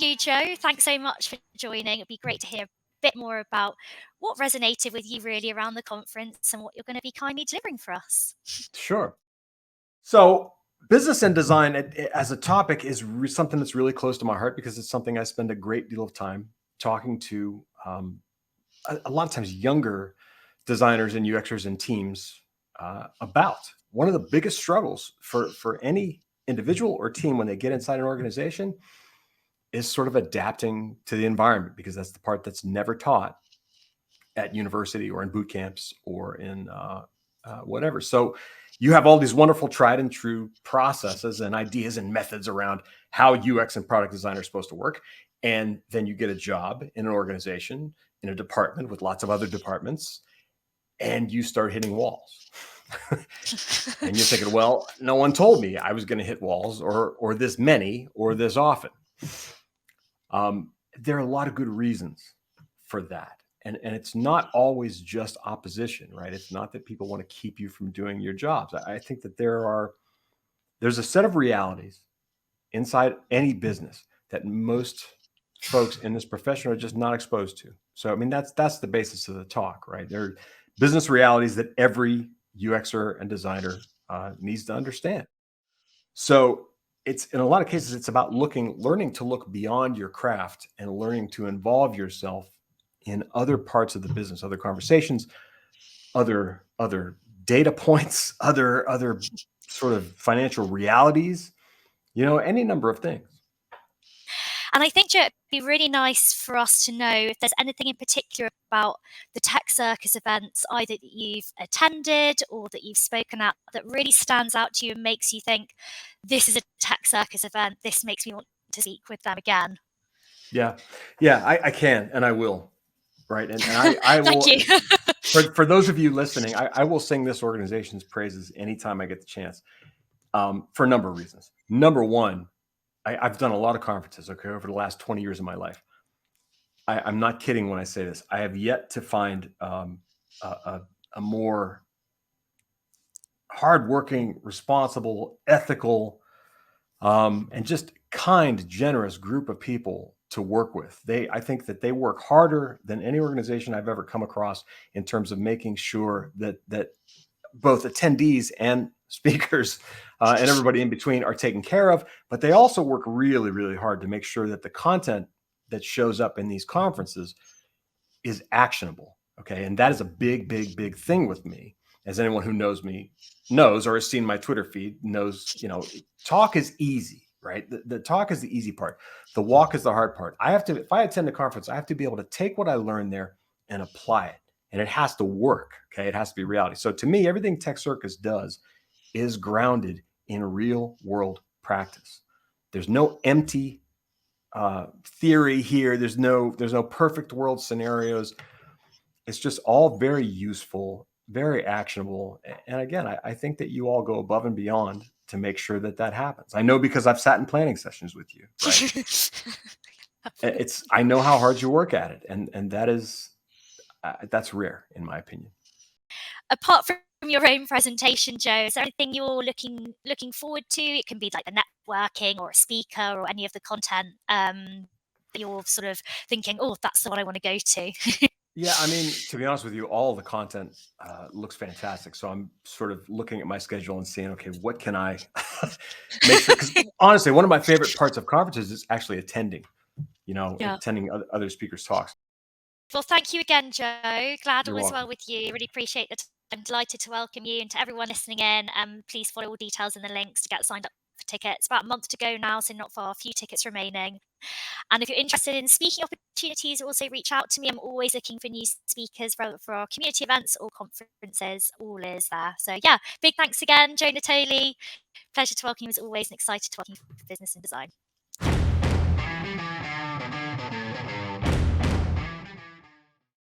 you, Joe. Thanks so much for joining. It'd be great to hear a bit more about what resonated with you really around the conference and what you're going to be kindly delivering for us. Sure. So business and design as a topic is something that's really close to my heart because it's something I spend a great deal of time talking to a lot of times younger designers and UXers and teams about. One of the biggest struggles for any individual or team when they get inside an organization is sort of adapting to the environment, because that's the part that's never taught at university or in boot camps or in whatever. So you have all these wonderful tried and true processes and ideas and methods around how UX and product design are supposed to work. And then you get a job in an organization, in a department with lots of other departments, and you start hitting walls. And you're thinking, well, no one told me I was going to hit walls or this many or this often. There are a lot of good reasons for that. And it's not always just opposition, right? It's not that people want to keep you from doing your jobs. I think that there's a set of realities inside any business that most folks in this profession are just not exposed to. So, I mean, that's the basis of the talk, right? There are business realities that every UXer and designer needs to understand. So it's, in a lot of cases, it's about learning to look beyond your craft and learning to involve yourself in other parts of the business, other conversations, other data points, other sort of financial realities, any number of things. And I think, Joe, it'd be really nice for us to know if there's anything in particular about the Tech Circus events, either that you've attended or that you've spoken at, that really stands out to you and makes you think, this is a Tech Circus event, this makes me want to speak with them again. Yeah, I can, and I will. Right. And I will, Thank you. for those of you listening, I will sing this organization's praises anytime I get the chance, for a number of reasons. Number one, I've done a lot of conferences, over the last 20 years of my life. I'm not kidding when I say this. I have yet to find a more hardworking, responsible, ethical, and just kind, generous group of people to work with. I think that they work harder than any organization I've ever come across in terms of making sure that both attendees and speakers and everybody in between are taken care of. But they also work really, really hard to make sure that the content that shows up in these conferences is actionable. Okay. And that is a big, big, big thing with me. As anyone who knows me knows, or has seen my Twitter feed knows, talk is easy. Right? The talk is the easy part. The walk is the hard part. If I attend a conference, I have to be able to take what I learned there and apply it. And it has to work. Okay. It has to be reality. So to me, everything Tech Circus does is grounded in real world practice. There's no empty theory here. There's no perfect world scenarios. It's just all very useful, very actionable. And again, I think that you all go above and beyond to make sure that happens. I know, because I've sat in planning sessions with you, right? I know how hard you work at it. And that's rare, in my opinion. Apart from your own presentation, Joe, is there anything you're looking forward to? It can be like the networking or a speaker or any of the content that you're sort of thinking, oh, that's the one I want to go to. Yeah, I mean, to be honest with you, all the content looks fantastic. So I'm sort of looking at my schedule and seeing, okay, what can I make sure? Because honestly, one of my favorite parts of conferences is actually attending, attending other speakers' talks. Well, thank you again, Joe. Glad all is well with you. Really appreciate the time. I'm delighted to welcome you, and to everyone listening in. Please follow all details in the links to get signed up for tickets. About a month to go now, so not far. A few tickets remaining. And if you're interested in speaking opportunities, also reach out to me. I'm always looking for new speakers for our community events or conferences. All is there. So yeah, big thanks again, Joe Natoli. Pleasure to welcome you as always, and excited to welcome you for business and design.